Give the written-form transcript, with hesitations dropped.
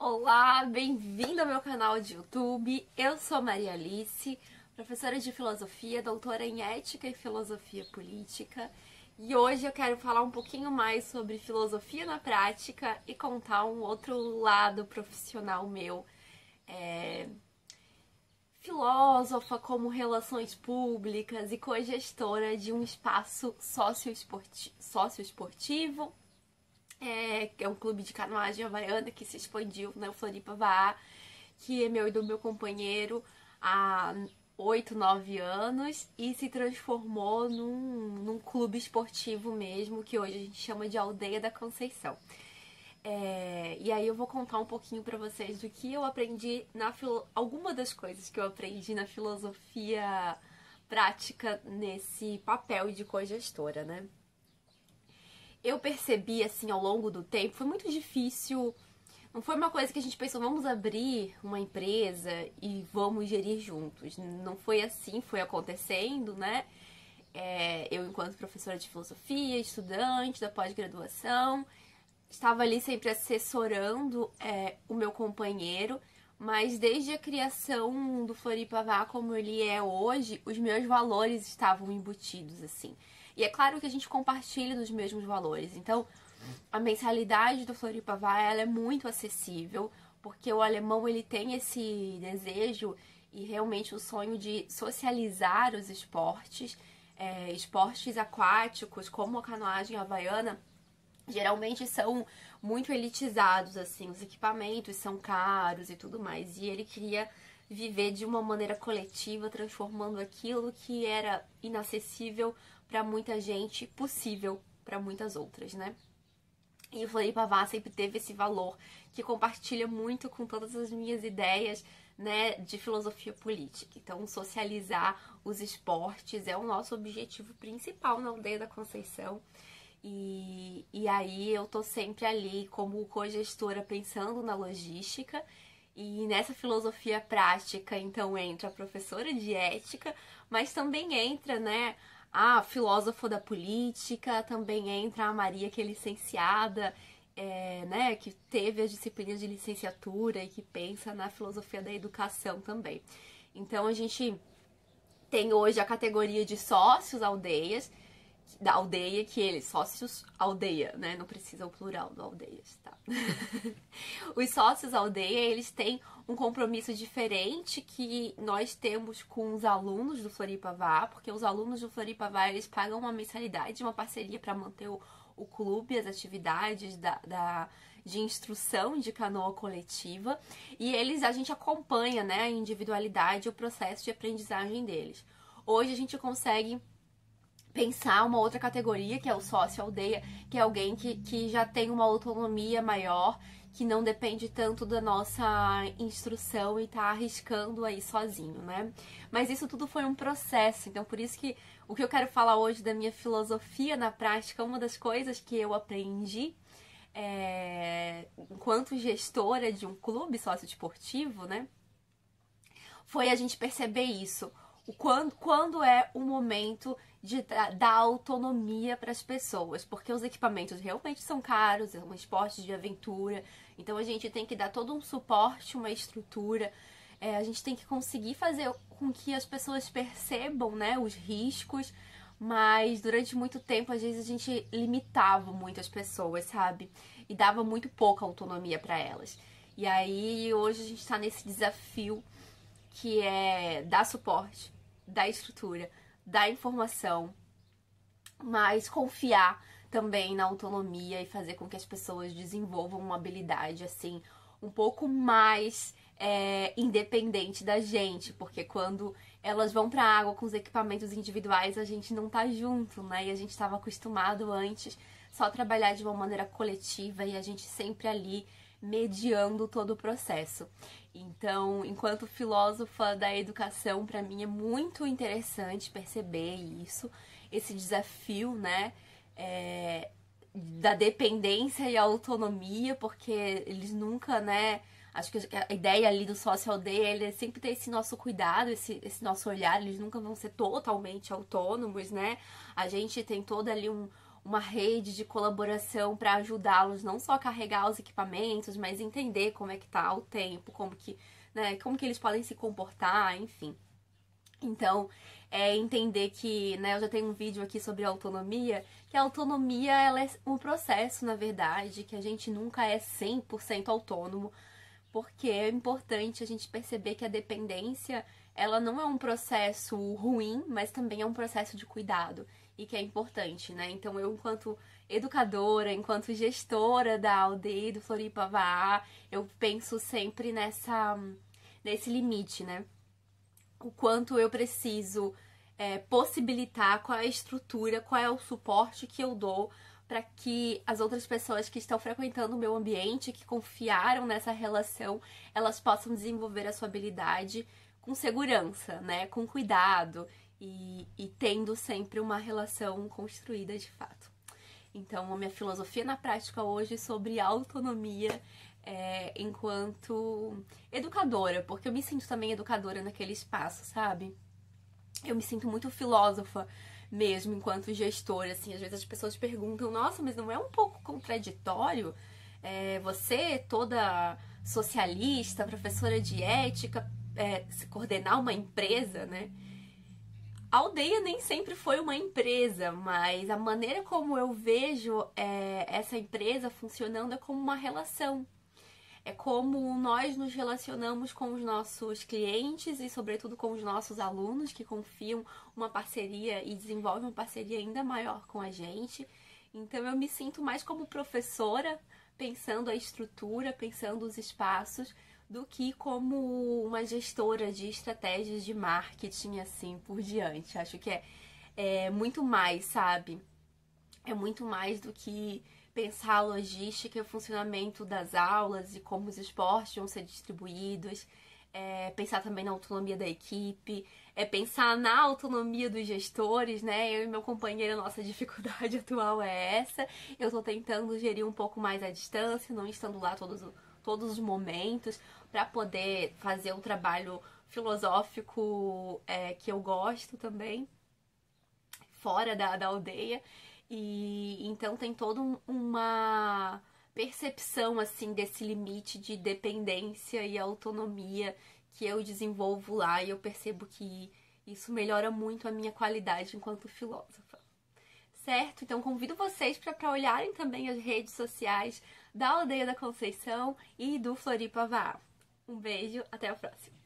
Olá, bem-vindo ao meu canal de YouTube. Eu sou Maria Alice, professora de filosofia, doutora em ética e filosofia política. E hoje eu quero falar um pouquinho mais sobre filosofia na prática e contar um outro lado profissional meu. Filósofa como relações públicas e cogestora de um espaço socioesportivo, que é um clube de canoagem havaiana que se expandiu na Floripa Vá, que é meu e do meu companheiro há 8, 9 anos e se transformou num clube esportivo mesmo, que hoje a gente chama de Aldeia da Conceição. E aí eu vou contar um pouquinho pra vocês do que eu aprendi alguma das coisas que eu aprendi na filosofia prática nesse papel de cogestora, né? Eu percebi, assim, ao longo do tempo, foi muito difícil. Não foi uma coisa que a gente pensou, vamos abrir uma empresa e vamos gerir juntos. Não foi assim, foi acontecendo, né? Eu, enquanto professora de filosofia, estudante da pós-graduação, estava ali sempre assessorando o meu companheiro, mas desde a criação do Floripa Vá como ele é hoje, os meus valores estavam embutidos, assim. E é claro que a gente compartilha dos mesmos valores. Então, a mensalidade do Floripa Vá, ela é muito acessível, porque o alemão ele tem esse desejo e realmente o sonho de socializar os esportes, esportes aquáticos, como a canoagem havaiana, geralmente são muito elitizados, assim, os equipamentos são caros e tudo mais. E ele queria viver de uma maneira coletiva, transformando aquilo que era inacessível para muita gente, possível para muitas outras, né? E o Floripa Vá sempre teve esse valor que compartilha muito com todas as minhas ideias, né, de filosofia política. Então, socializar os esportes é o nosso objetivo principal na Aldeia da Conceição. E aí eu tô sempre ali como cogestora pensando na logística. E nessa filosofia prática, então, entra a professora de ética, mas também entra, né, a filósofa da política, também entra a Maria, que é licenciada, né, que teve as disciplinas de licenciatura e que pensa na filosofia da educação também. Então, a gente tem hoje a categoria de sócios aldeias, da aldeia, que eles, sócios aldeia, né? Não precisa o plural do aldeias, tá? Os sócios aldeia, eles têm um compromisso diferente que nós temos com os alunos do Floripa Vá, porque os alunos do Floripa Vá, eles pagam uma mensalidade, uma parceria para manter o clube, as atividades de instrução de canoa coletiva, e a gente acompanha, né, a individualidade e o processo de aprendizagem deles. Hoje a gente consegue pensar uma outra categoria, que é o sócio aldeia, que é alguém que já tem uma autonomia maior, que não depende tanto da nossa instrução e tá arriscando aí sozinho, né? Mas isso tudo foi um processo, então por isso que o que eu quero falar hoje da minha filosofia na prática, uma das coisas que eu aprendi enquanto gestora de um clube socioesportivo, né? Foi a gente perceber isso. Quando é o momento de dar autonomia para as pessoas, porque os equipamentos realmente são caros, é um esporte de aventura, então a gente tem que dar todo um suporte, uma estrutura, a gente tem que conseguir fazer com que as pessoas percebam, né, os riscos, mas durante muito tempo, às vezes, a gente limitava muito as pessoas, sabe? E dava muito pouca autonomia para elas. E aí, hoje, a gente está nesse desafio que é dar suporte, dar estrutura, dar informação, mas confiar também na autonomia e fazer com que as pessoas desenvolvam uma habilidade, assim, um pouco mais independente da gente, porque quando elas vão pra água com os equipamentos individuais, a gente não tá junto, né? E a gente estava acostumado antes só trabalhar de uma maneira coletiva e a gente sempre ali mediando todo o processo. Então, enquanto filósofa da educação, para mim é muito interessante perceber isso, esse desafio, né, da dependência e autonomia, porque eles nunca, né, acho que a ideia ali do sócio aldeia, ele é sempre ter esse nosso cuidado, esse nosso olhar, eles nunca vão ser totalmente autônomos, né, a gente tem todo ali uma rede de colaboração para ajudá-los não só a carregar os equipamentos, mas entender como é que tá o tempo, como que, né, como que eles podem se comportar, enfim. Então, entender que, né, eu já tenho um vídeo aqui sobre autonomia, que a autonomia, ela é um processo, na verdade, que a gente nunca é 100% autônomo, porque é importante a gente perceber que a dependência, ela não é um processo ruim, mas também é um processo de cuidado, e que é importante, né? Então, eu, enquanto educadora, enquanto gestora da aldeia do Floripa Vá, eu penso sempre nesse limite, né? O quanto eu preciso possibilitar, qual é a estrutura, qual é o suporte que eu dou para que as outras pessoas que estão frequentando o meu ambiente, que confiaram nessa relação, elas possam desenvolver a sua habilidade com segurança, né? Com cuidado e tendo sempre uma relação construída de fato. Então, a minha filosofia na prática hoje sobre autonomia enquanto educadora, porque eu me sinto também educadora naquele espaço, sabe? Eu me sinto muito filósofa mesmo enquanto gestora, assim, às vezes as pessoas perguntam, nossa, mas não é um pouco contraditório você, toda socialista, professora de ética, se coordenar uma empresa, né? A aldeia nem sempre foi uma empresa, mas a maneira como eu vejo essa empresa funcionando é como uma relação. É como nós nos relacionamos com os nossos clientes e, sobretudo, com os nossos alunos que confiam uma parceria e desenvolvem uma parceria ainda maior com a gente. Então, eu me sinto mais como professora, pensando a estrutura, pensando os espaços, do que como uma gestora de estratégias de marketing, assim por diante. Acho que é muito mais, sabe? É muito mais do que pensar a logística e o funcionamento das aulas e como os esportes vão ser distribuídos, pensar também na autonomia da equipe, pensar na autonomia dos gestores, né? Eu e meu companheiro, a nossa dificuldade atual é essa. Eu tô tentando gerir um pouco mais à distância, não estando lá todos os momentos, para poder fazer um trabalho filosófico que eu gosto também, fora da aldeia. E então tem toda uma percepção assim desse limite de dependência e autonomia que eu desenvolvo lá, e eu percebo que isso melhora muito a minha qualidade enquanto filósofa. Certo? Então convido vocês para olharem também as redes sociais da Aldeia da Conceição e do Floripa Vá. Um beijo, até a próxima!